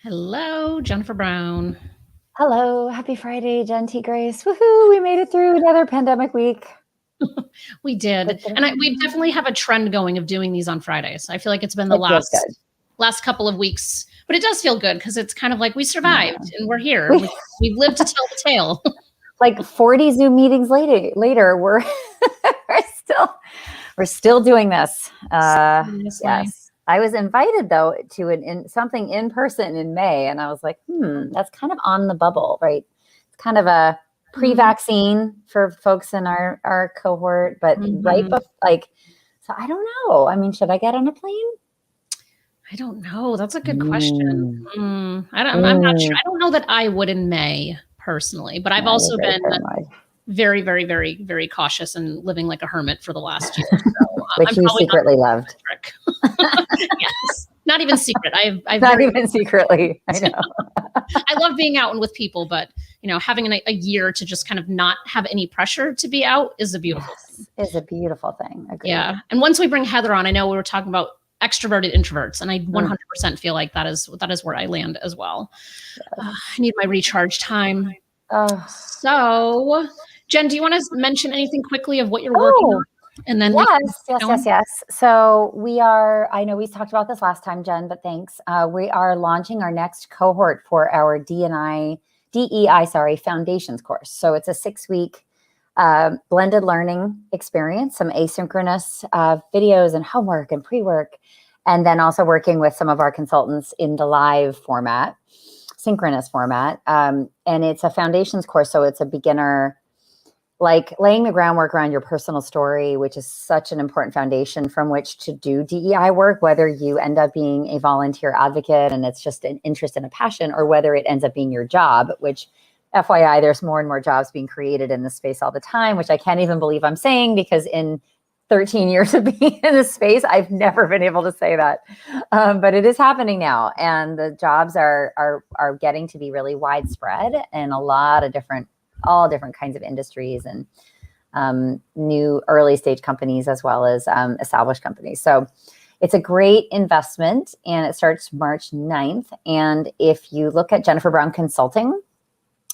Hello, Jennifer Brown. Hello, happy Friday, Jen T. Grace. Woohoo, we made it through another pandemic week. We did. And we definitely have a trend going of doing these on Fridays. I feel like it's been the last couple of weeks, but it does feel good because it's kind of like we survived and we're here. We've lived to tell the tale. Like 40 Zoom meetings later, we're still doing this. Yes. I was invited though to something in person in May, and I was like, that's kind of on the bubble, right? It's kind of a pre-vaccine for folks in our cohort, but right before, so I don't know. I mean, should I get on a plane? I don't know. That's a good question. I'm not sure. I don't know that I would in May personally, but I've also been very, very, very, very cautious and living like a hermit for the last year. So, which you secretly loved. Yes. Not even secret. I've not even secretly. I know. I love being out and with people, but having a year to just kind of not have any pressure to be out is a beautiful thing. Is a beautiful thing. Agreed. Yeah. And once we bring Heather on, I know we were talking about extroverted introverts, and I 100% feel like that is where I land as well. Yes. I need my recharge time. So, Jen, do you want to mention anything quickly of what you're working on? And then yes. So I know we talked about this last time, Jen, but thanks. We are launching our next cohort for our DEI foundations course. So it's a 6-week blended learning experience, some asynchronous videos and homework and pre-work, and then also working with some of our consultants in the live format, synchronous format. And it's a foundations course. So it's a beginner, like laying the groundwork around your personal story, which is such an important foundation from which to do DEI work, whether you end up being a volunteer advocate and it's just an interest and a passion, or whether it ends up being your job, which FYI, there's more and more jobs being created in this space all the time, which I can't even believe I'm saying, because in 13 years of being in this space, I've never been able to say that. But it is happening now. And the jobs are getting to be really widespread in a lot of all different kinds of industries and new early stage companies, as well as established companies. So it's a great investment, and it starts March 9th. And if you look at Jennifer Brown Consulting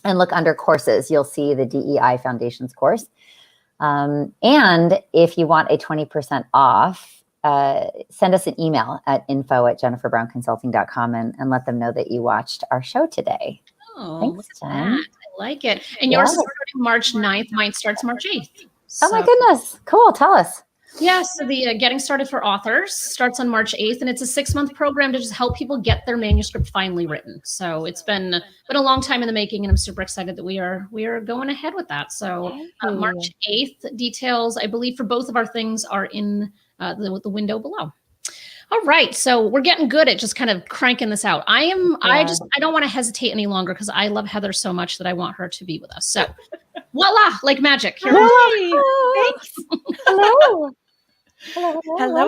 and look under courses, you'll see the DEI Foundations course. And if you want a 20% off, send us an email at info@jenniferbrownconsulting.com and let them know that you watched our show today. Oh, thanks, Jen. I like it. And yours is starting March 9th. Mine starts March 8th. So. Oh my goodness. Cool. Tell us. Yeah, so the Getting Started for Authors starts on March 8th, and it's a 6-month program to just help people get their manuscript finally written. So it's been a long time in the making, and I'm super excited that we are going ahead with that. So March 8th, details, I believe, for both of our things are in the window below. All right, so we're getting good at just kind of cranking this out. I don't want to hesitate any longer, because I love Heather so much that I want her to be with us. So voila, like magic. Here Thanks. Hello.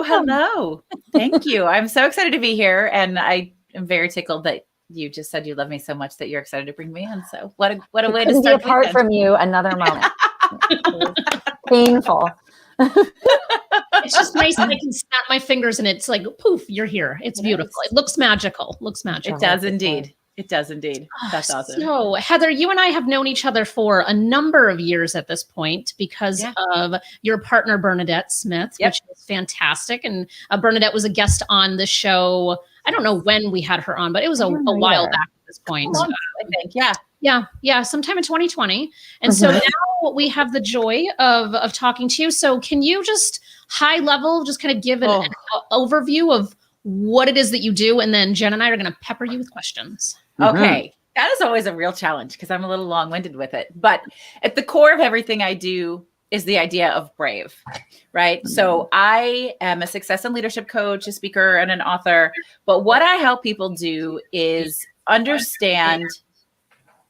Hello. Thank you. I'm so excited to be here, and I am very tickled that you just said you love me so much that you're excited to bring me in. So what a way to start. Be apart from you another moment. Painful. It's just nice that I can snap my fingers and it's like, poof, you're here. It's beautiful. It looks magical. It does indeed. It does indeed. That's awesome. So, Heather, you and I have known each other for a number of years at this point because of your partner, Bernadette Smith, which is fantastic. And Bernadette was a guest on the show. I don't know when we had her on, but it was a while back at this point. I think, Yeah, sometime in 2020. And so now we have the joy of talking to you. So can you just high level, just kind of give an overview of what it is that you do? And then Jen and I are going to pepper you with questions. Okay. That is always a real challenge because I'm a little long-winded with it. But at the core of everything I do is the idea of brave, right? So I am a success and leadership coach, a speaker, and an author. But what I help people do is understand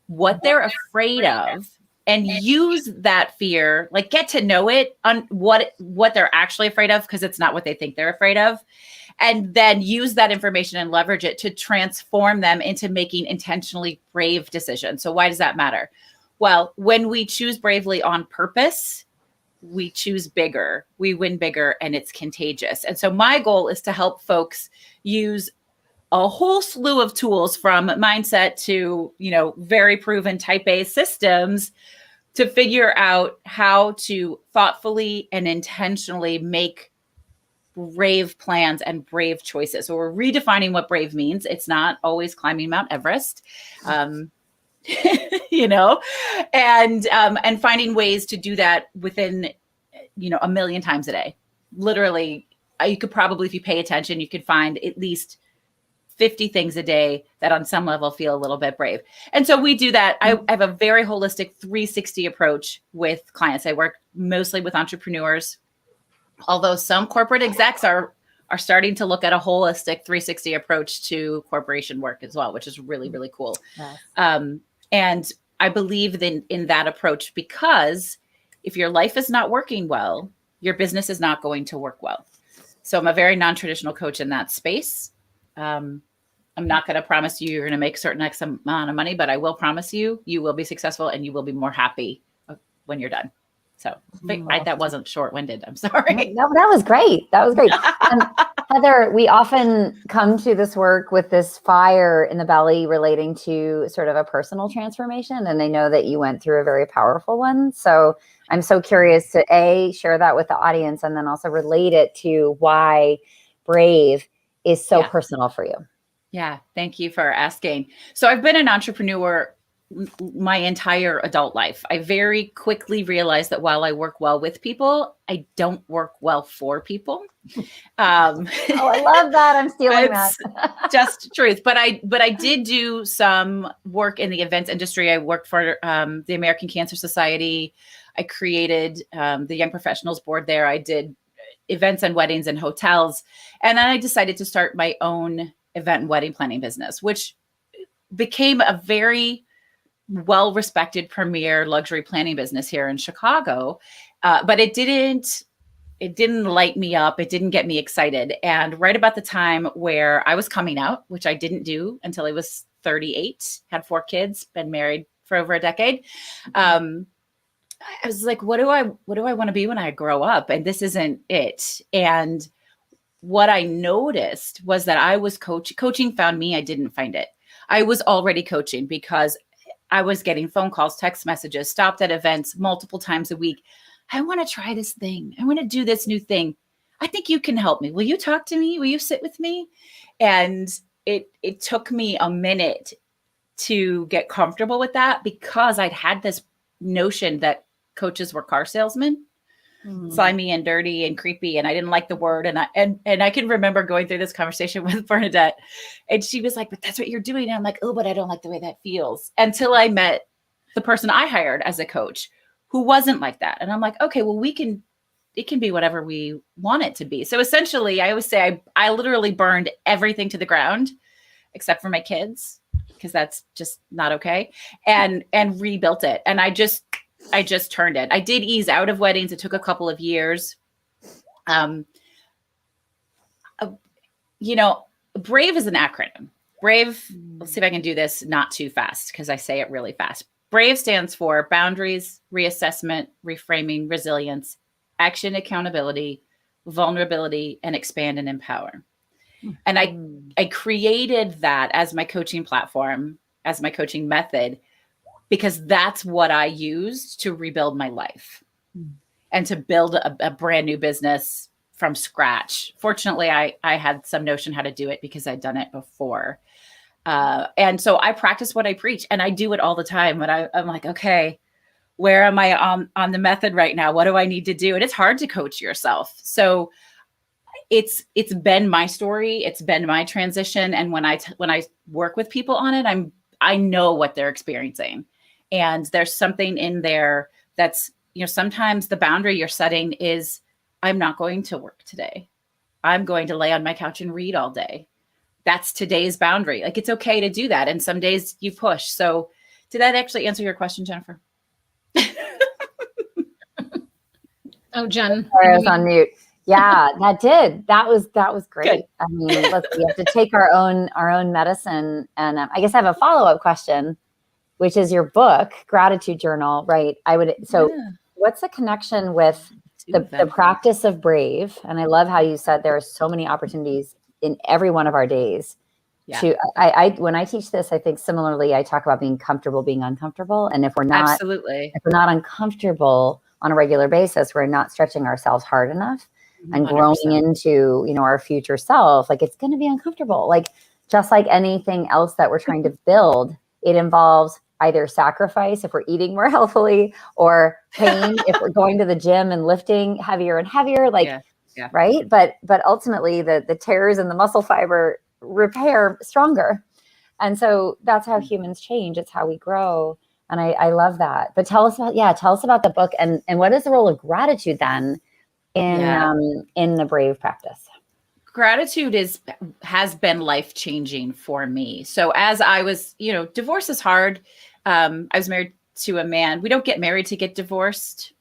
what they're afraid of and use that fear, like get to know it on what they're actually afraid of, because it's not what they think they're afraid of. And then use that information and leverage it to transform them into making intentionally brave decisions. So why does that matter? Well, when we choose bravely on purpose, we choose bigger, we win bigger, and it's contagious. And so my goal is to help folks use a whole slew of tools from mindset to, very proven type-based systems to figure out how to thoughtfully and intentionally make brave plans and brave choices. So we're redefining what brave means. It's not always climbing Mount Everest, and finding ways to do that within, a million times a day. Literally, you could probably, if you pay attention, you could find at least 50 things a day that on some level feel a little bit brave. And so we do that. I have a very holistic 360 approach with clients. I work mostly with entrepreneurs, although some corporate execs are starting to look at a holistic 360 approach to corporation work as well, which is really, really cool. Yes. And I believe in that approach because if your life is not working well, your business is not going to work well. So I'm a very non-traditional coach in that space. I'm not going to promise you you're going to make certain X amount of money, but I will promise you will be successful and you will be more happy when you're done. So that wasn't short-winded. I'm sorry. No, that was great. That was great. Heather, we often come to this work with this fire in the belly relating to sort of a personal transformation. And I know that you went through a very powerful one. So I'm so curious to share that with the audience and then also relate it to why Brave is so personal for you. Yeah. Thank you for asking. So I've been an entrepreneur my entire adult life. I very quickly realized that while I work well with people, I don't work well for people. Oh, I love that. I'm stealing that. Just truth. But I did do some work in the events industry. I worked for the American Cancer Society. I created the Young Professionals Board there. I did events and weddings and hotels. And then I decided to start my own event and wedding planning business, which became a very well-respected premier luxury planning business here in Chicago. But it didn't light me up. It didn't get me excited. And right about the time where I was coming out, which I didn't do until I was 38, had 4 kids, been married for over a decade. I was like, what do I want to be when I grow up? And this isn't it. And what I noticed was that I was coaching found me. I didn't find it. I was already coaching because I was getting phone calls, text messages, stopped at events multiple times a week. I want to try this thing. I want to do this new thing. I think you can help me. Will you talk to me? Will you sit with me? And it took me a minute to get comfortable with that because I'd had this notion that coaches were car salesmen, slimy and dirty and creepy. And I didn't like the word. And I can remember going through this conversation with Bernadette and she was like, but that's what you're doing. And I'm like, oh, but I don't like the way that feels, until I met the person I hired as a coach who wasn't like that. And I'm like, okay, well, it can be whatever we want it to be. So essentially I always say I literally burned everything to the ground except for my kids, because that's just not okay. And rebuilt it. And I just turned it. I did ease out of weddings. It took a couple of years. Brave is an acronym. Brave, let's see if I can do this not too fast because I say it really fast. Brave stands for boundaries, reassessment, reframing, resilience, action, accountability, vulnerability, and expand and empower. And I created that as my coaching platform, as my coaching method, because that's what I used to rebuild my life and to build a brand new business from scratch. Fortunately, I had some notion how to do it because I'd done it before. And so I practice what I preach, and I do it all the time. But I'm like, okay, where am I on the method right now? What do I need to do? And it's hard to coach yourself. So it's been my story. It's been my transition. And when I work with people on it, I know what they're experiencing. And there's something in there that's, sometimes the boundary you're setting is, I'm not going to work today. I'm going to lay on my couch and read all day. That's today's boundary. Like, it's okay to do that. And some days you push. So did that actually answer your question, Jennifer? Oh, Jen. Sorry, I was on mute. Yeah, that did. That was great. Good. I mean, we have to take our own medicine. And I guess I have a follow-up question, which is your book, Gratitude Journal, right? What's the connection with the practice of Brave? And I love how you said there are so many opportunities in every one of our days to, I when I teach this, I think similarly, I talk about being comfortable, being uncomfortable. And if we're not uncomfortable on a regular basis, we're not stretching ourselves hard enough and 100%. growing into, our future self. Like, it's going to be uncomfortable. Like, just like anything else that we're trying to build, it involves either sacrifice if we're eating more healthily, or pain if we're going to the gym and lifting heavier and heavier, right? But ultimately the tears in the muscle fiber repair stronger. And so that's how humans change. It's how we grow. And I love that. But tell us about the book, and what is the role of gratitude then in the Brave practice? Gratitude has been life-changing for me. So as I was, divorce is hard. I was married to a man. We don't get married to get divorced.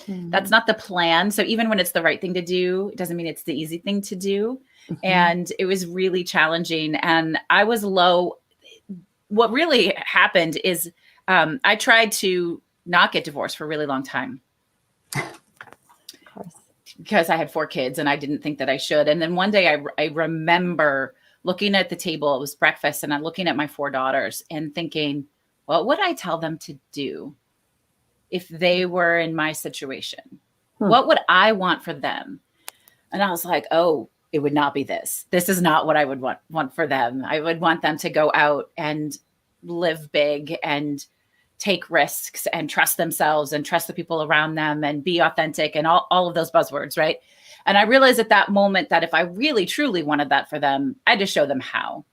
Mm-hmm. That's not the plan. So even when it's the right thing to do, it doesn't mean it's the easy thing to do. Mm-hmm. And it was really challenging. And I was low. What really happened is I tried to not get divorced for a really long time. Because I had 4 kids and I didn't think that I should. And then one day I remember looking at the table, it was breakfast, and I'm looking at my 4 daughters and thinking, what would I tell them to do if they were in my situation? What would I want for them? And I was like, oh, it would not be this. This is not what I would want for them. I would want them to go out and live big and take risks and trust themselves and trust the people around them and be authentic and all of those buzzwords, right? And I realized at that moment that if I really, truly wanted that for them, I had to show them how.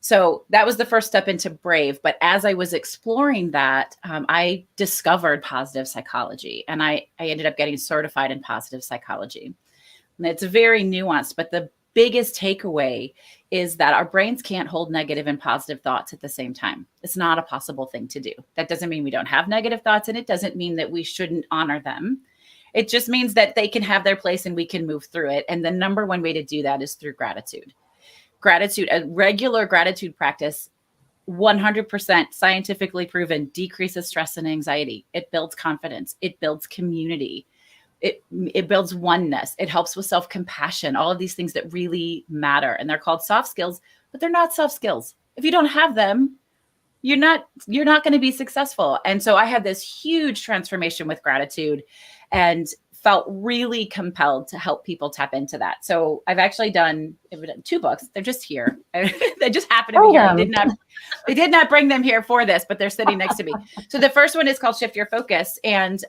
So that was the first step into Brave. But as I was exploring that, I discovered positive psychology, and I ended up getting certified in positive psychology. And it's very nuanced, but the biggest takeaway is that our brains can't hold negative and positive thoughts at the same time. It's not a possible thing to do. That doesn't mean we don't have negative thoughts, and it doesn't mean that we shouldn't honor them. It just means that they can have their place and we can move through it. And the number one way to do that is through gratitude. Gratitude, a regular gratitude practice, 100% scientifically proven, decreases stress and anxiety. It builds confidence. It builds community. It builds oneness. It helps with self-compassion, all of these things that really matter. And they're called soft skills, but they're not soft skills. If you don't have them, you're not going to be successful. And so I had this huge transformation with gratitude and felt really compelled to help people tap into that. So I've actually done 2 books. They're just here. They just happen to be here. I did not bring them here for this, but they're sitting next to me. So the first one is called Shift Your Focus. And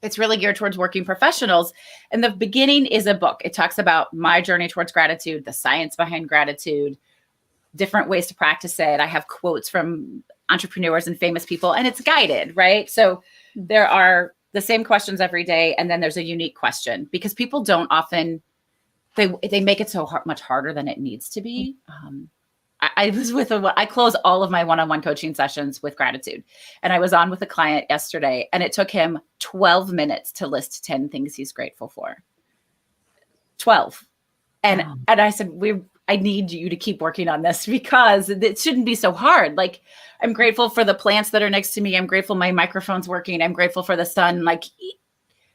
it's really geared towards working professionals. And the beginning is a book. It talks about my journey towards gratitude, the science behind gratitude, different ways to practice it. I have quotes from entrepreneurs and famous people, and it's guided, right? So there are the same questions every day, and then there's a unique question, because people don't often, they make it so much harder than it needs to be. I close all of my one-on-one coaching sessions with gratitude. And I was on with a client yesterday, and it took him 12 minutes to list 10 things he's grateful for. 12. And I said, I need you to keep working on this, because it shouldn't be so hard. Like, I'm grateful for the plants that are next to me. I'm grateful my microphone's working. I'm grateful for the sun. Like,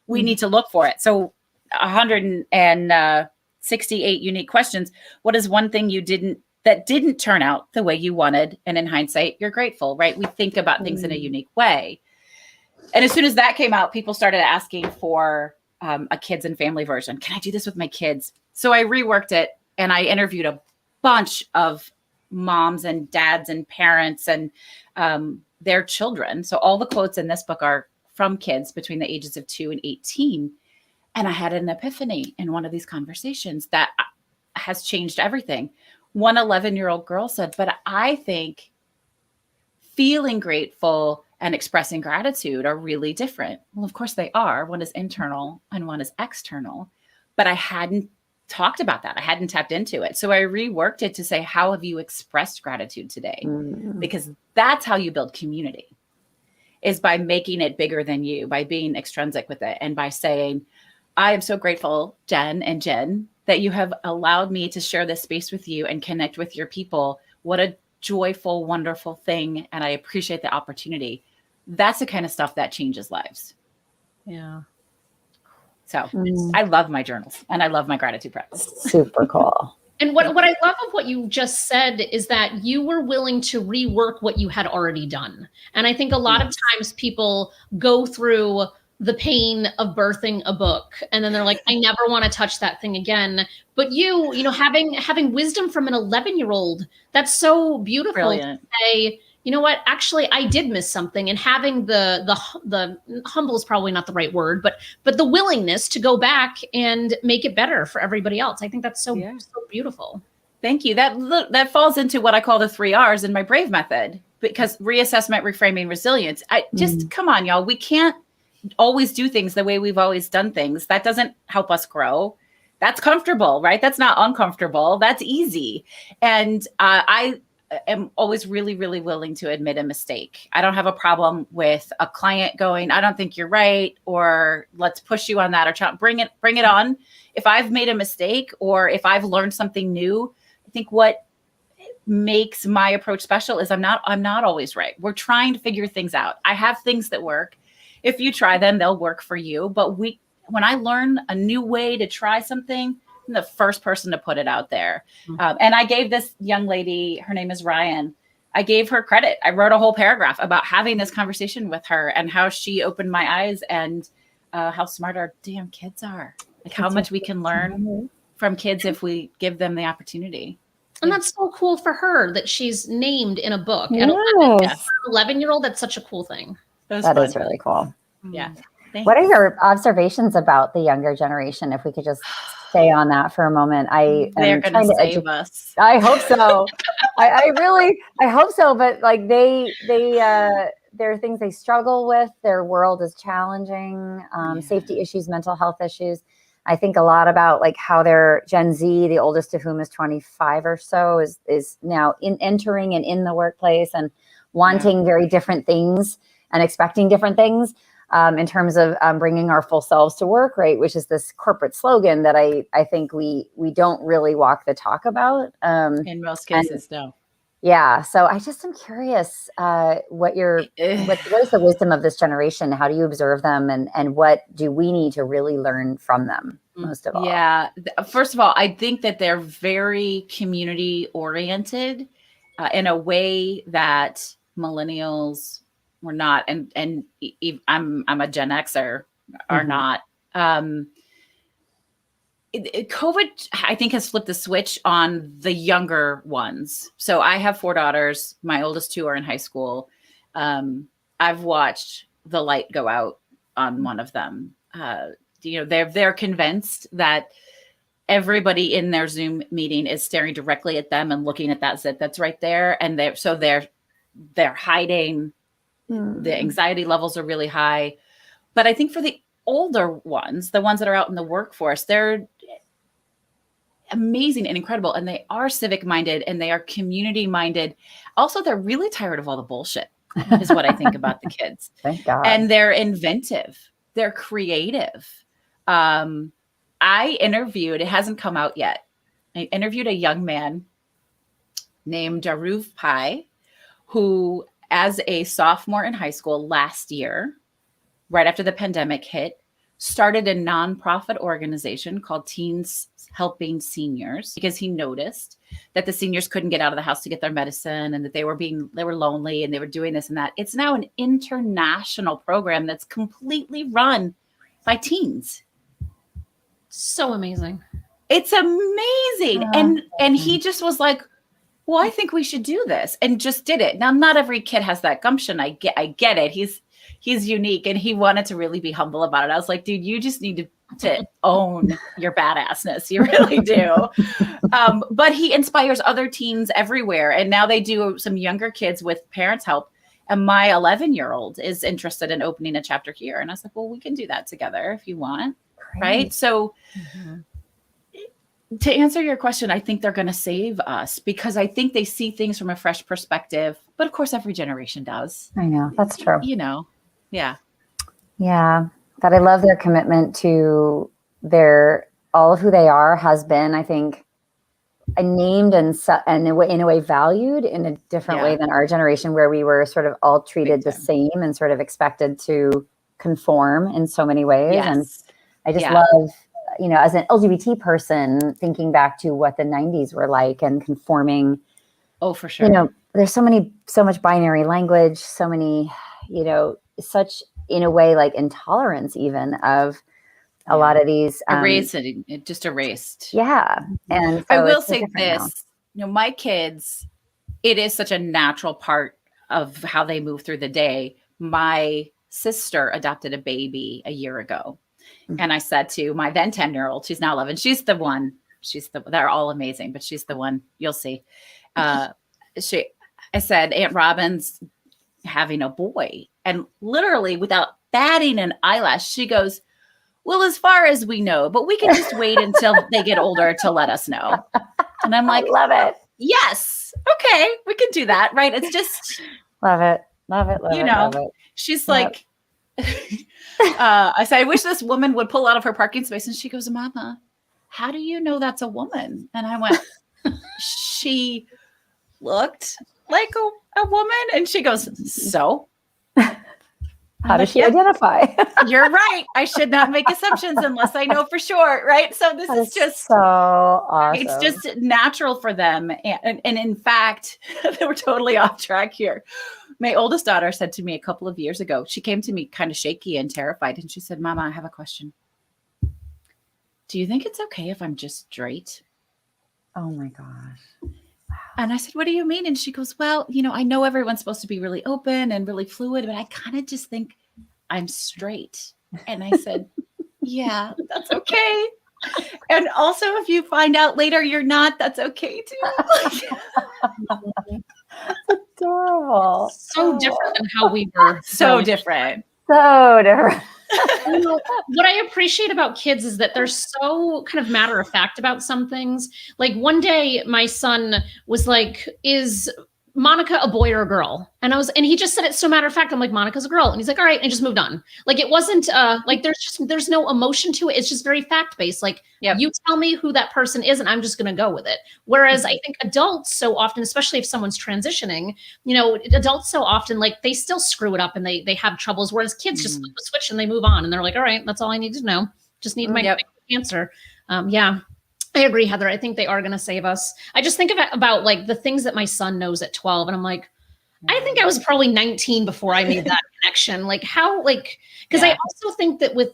we need to look for it. So 168 unique questions. What is one thing that didn't turn out the way you wanted? And in hindsight, you're grateful, right? We think about things in a unique way. And as soon as that came out, people started asking for a kids and family version. Can I do this with my kids? So I reworked it, and I interviewed a bunch of moms and dads and parents and their children. So all the quotes in this book are from kids between the ages of 2 and 18. And I had an epiphany in one of these conversations that has changed everything. One 11-year-old girl said, but I think feeling grateful and expressing gratitude are really different. Well, of course they are. One is internal and one is external. But I hadn't talked about that. I hadn't tapped into it. So I reworked it to say, how have you expressed gratitude today? Because that's how you build community, is by making it bigger than you, by being extrinsic with it, and by saying, I am so grateful, Jenn and Jenn, that you have allowed me to share this space with you and connect with your people. What a joyful, wonderful thing. And I appreciate the opportunity. That's the kind of stuff that changes lives. Yeah. So I love my journals, and I love my gratitude practice. Super cool. And what I love of what you just said is that you were willing to rework what you had already done. And I think a lot of times people go through the pain of birthing a book and then they're like, I never want to touch that thing again. But you know, having wisdom from an 11-year-old, that's so beautiful. Brilliant. To say, you know what, actually I did miss something, and having the humble is probably not the right word, but the willingness to go back and make it better for everybody else. I think that's so beautiful. Thank you. That falls into what I call the 3 R's in my Brave method, because reassessment, reframing, resilience. Come on, y'all. We can't always do things the way we've always done things. That doesn't help us grow. That's comfortable, right? That's not uncomfortable. That's easy. And I am always really, really willing to admit a mistake. I don't have a problem with a client going, I don't think you're right, or let's push you on that, or bring it on. If I've made a mistake or if I've learned something new, I think what makes my approach special is I'm not always right. We're trying to figure things out. I have things that work. If you try them, they'll work for you. But when I learn a new way to try something, I'm the first person to put it out there. And I gave this young lady, her name is Ryan, I gave her credit. I wrote a whole paragraph about having this conversation with her and how she opened my eyes, and how smart our damn kids are. Like how much we can learn from kids if we give them the opportunity. And that's so cool for her that she's named in a book. Yes. An 11-year-old, that's such a cool thing. That is really cool. Yeah. What are your observations about the younger generation? If we could just stay on that for a moment. They're going to save us. I hope so. I hope so. But like there are things they struggle with. Their world is challenging, safety issues, mental health issues. I think a lot about like how their Gen Z, the oldest of whom is 25 or so, is now entering and in the workplace and wanting very different things and expecting different things. In terms of bringing our full selves to work, right? Which is this corporate slogan that I think we don't really walk the talk about. In most cases, no. Yeah. So I just am curious, what is the wisdom of this generation? How do you observe them, and what do we need to really learn from them most of all? Yeah. First of all, I think that they're very community oriented in a way that millennials were not, and I'm a Gen Xer, are not. COVID, I think, has flipped the switch on the younger ones. So I have 4 daughters. My oldest 2 are in high school. I've watched the light go out on one of them. They're convinced that everybody in their Zoom meeting is staring directly at them and looking at that zit that's right there, and they're hiding. The anxiety levels are really high. But I think for the older ones, the ones that are out in the workforce, they're amazing and incredible. And they are civic minded and they are community minded. Also, they're really tired of all the bullshit, is what I think about the kids. Thank God. And they're inventive. They're creative. I interviewed, it hasn't come out yet. I interviewed a young man named Daruv Pai, who, as a sophomore in high school last year, right after the pandemic hit, started a nonprofit organization called Teens Helping Seniors, because he noticed that the seniors couldn't get out of the house to get their medicine, and that they were lonely, and they were doing this and that. It's now an international program that's completely run by teens. So amazing. It's amazing. And he just was like, well, I think we should do this, and just did it. Now, not every kid has that gumption. I get it. He's unique, and he wanted to really be humble about it. I was like, dude, you just need to own your badassness. You really do. But he inspires other teens everywhere. And now they do some younger kids with parents' help. And my 11-year-old is interested in opening a chapter here. And I was like, well, we can do that together if you want. Great. Right. So to answer your question, I think they're going to save us, because I think they see things from a fresh perspective. But of course, every generation does. I know. That's true. Yeah. Yeah. But I love their commitment to all of who they are has been, I think, named and in a way valued in a different way than our generation, where we were sort of all treated the same and sort of expected to conform in so many ways. Yes. And I just love, as an LGBT person, thinking back to what the 90s were like and conforming. Oh, for sure. There's so much binary language, so many, such, in a way, like intolerance even of a lot of these. It just erased. Yeah. And so I will it's so say different this, my kids, it is such a natural part of how they move through the day. My sister adopted a baby a year ago. Mhm. And I said to my then 10-year-old, she's now 11. She's the one. They're all amazing, but she's the one. You'll see. I said, Aunt Robin's having a boy. And literally without batting an eyelash, she goes, well, as far as we know, but we can just wait until they get older to let us know. And I'm like, I love it. Yes. Okay. We can do that. Right. It's just Love it. Love it. Love it. She's like, I said, I wish this woman would pull out of her parking space. And she goes, Mama, how do you know that's a woman? And I went, she looked like a woman. And she goes, so? How does she identify? You're right. I should not make assumptions unless I know for sure. Right. So this is just so awesome. It's just natural for them. And in fact, they were totally off track here. My oldest daughter said to me a couple of years ago, she came to me kind of shaky and terrified. And she said, Mama, I have a question. Do you think it's okay if I'm just straight? Oh my gosh. And I said, what do you mean? And she goes, well, I know everyone's supposed to be really open and really fluid, but I kind of just think I'm straight. And I said, yeah, that's okay. And also, if you find out later you're not, that's okay too. Adorable. So different than how we were. So different. So different. What I appreciate about kids is that they're so kind of matter of fact about some things. Like one day my son was like, is Monica a boy or a girl? And he just said it so matter of fact. I'm like, Monica's a girl. And he's like, all right. And just moved on. Like it wasn't like there's no emotion to it. It's just very fact based. Like you tell me who that person is and I'm just going to go with it. Whereas I think adults so often, especially if someone's transitioning, adults so often, like they still screw it up and they have troubles. Whereas kids just flip a switch and they move on and they're like, all right, that's all I need to know. Just need my answer. I agree, Heather. I think they are going to save us. I just think about like the things that my son knows at 12. And I'm like, I think I was probably 19 before I made that connection. Like how, because I also think that with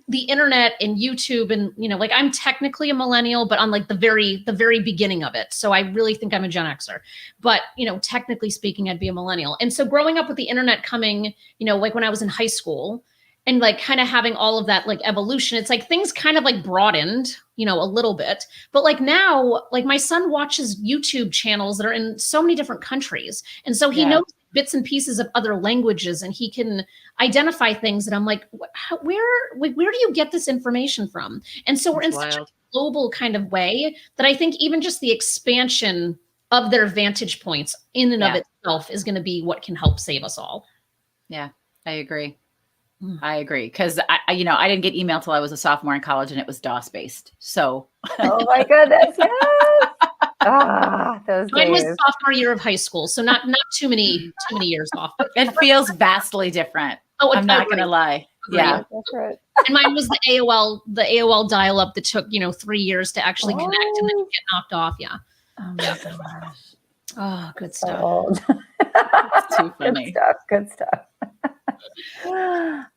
the internet and YouTube and, like I'm technically a millennial, but on like the very beginning of it. So I really think I'm a Gen Xer, but, technically speaking, I'd be a millennial. And so growing up with the internet coming, like when I was in high school, and like kind of having all of that like evolution, it's like things kind of like broadened, a little bit. But like now, like my son watches YouTube channels that are in so many different countries. And so he knows bits and pieces of other languages and he can identify things. And I'm like, where do you get this information from? And so we're in such a global kind of way that I think even just the expansion of their vantage points in and of itself is going to be what can help save us all. Yeah, I agree. Because I didn't get email till I was a sophomore in college and it was DOS based. So, oh my goodness, yes. Those Mine was days. sophomore year of high school, so not too many years off. It feels vastly different. I'm not going to lie. Agreed. Yeah, that's right. And mine was the AOL dial-up that took 3 years to actually connect, and then you get knocked off. Yeah. Oh my gosh. Oh, good So stuff. old. it's too funny. Good stuff.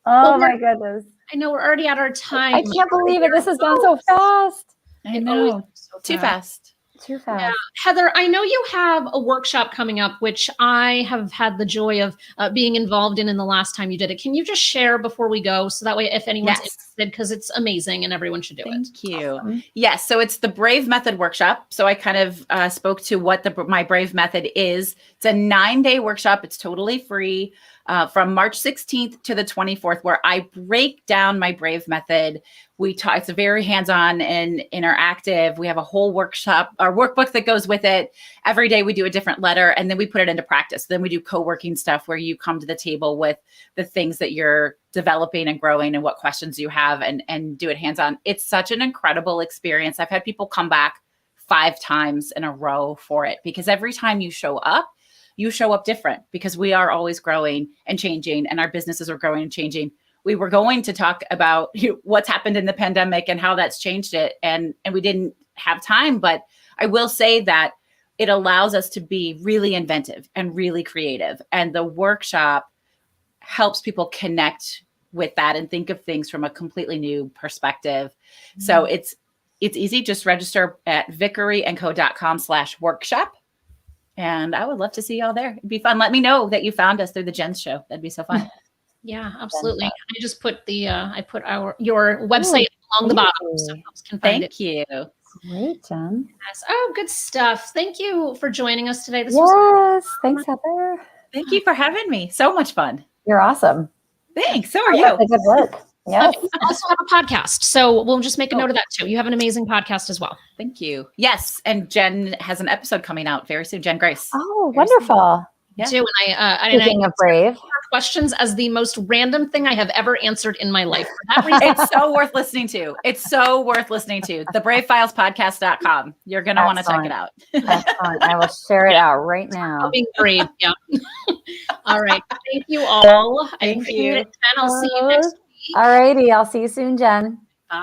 Oh my goodness. I know we're already at our time. I can't believe it. This has gone so fast. I know. Too fast. Too fast. Yeah. Heather, I know you have a workshop coming up, which I have had the joy of being involved in the last time you did it. Can you just share before we go? So that way, if anyone's interested, because it's amazing and everyone should do it. Thank you. Awesome. Yes. So it's the Brave Method workshop. So I kind of spoke to what my Brave Method is. It's a 9-day workshop. It's totally free. From March 16th to the 24th, where I break down my Brave Method. It's a very hands-on and interactive. We have a whole workshop, our workbook that goes with it. Every day we do a different letter and then we put it into practice. Then we do co-working stuff where you come to the table with the things that you're developing and growing and what questions you have and do it hands-on. It's such an incredible experience. I've had people come back 5 times in a row for it because every time you show up different because we are always growing and changing and our businesses are growing and changing. we were going to talk about what's happened in the pandemic and how that's changed it. And we didn't have time, but I will say that it allows us to be really inventive and really creative. And the workshop helps people connect with that and think of things from a completely new perspective. Mm-hmm. So it's easy. Just register at vickeryandco.com/workshop. And I would love to see y'all there. It'd be fun. Let me know that you found us through the Jen's show. That'd be so fun. Yeah, absolutely. I just put your website along the bottom so folks can find it. Thank you. Great, Jenn. Yes. Oh, good stuff. Thank you for joining us today. Thanks, Heather. Thank you for having me. So much fun. You're awesome. Thanks. So are you. Good work. Yes. You also have a podcast, so we'll just make a note of that too. You have an amazing podcast as well. Thank you. Yes, and Jenn has an episode coming out very soon. Jenn Grace. Oh, wonderful. Yeah. Too, and I Speaking of brave, questions as the most random thing I have ever answered in my life. For that reason, it's so worth listening to. It's so worth listening to. TheBraveFilesPodcast.com. You're going to want to check it out. Excellent. I will share it out right now. Being brave. Yeah. All right. Thank you all. Thank you. And I'll see you next week. All righty. I'll see you soon, Jenn. Bye.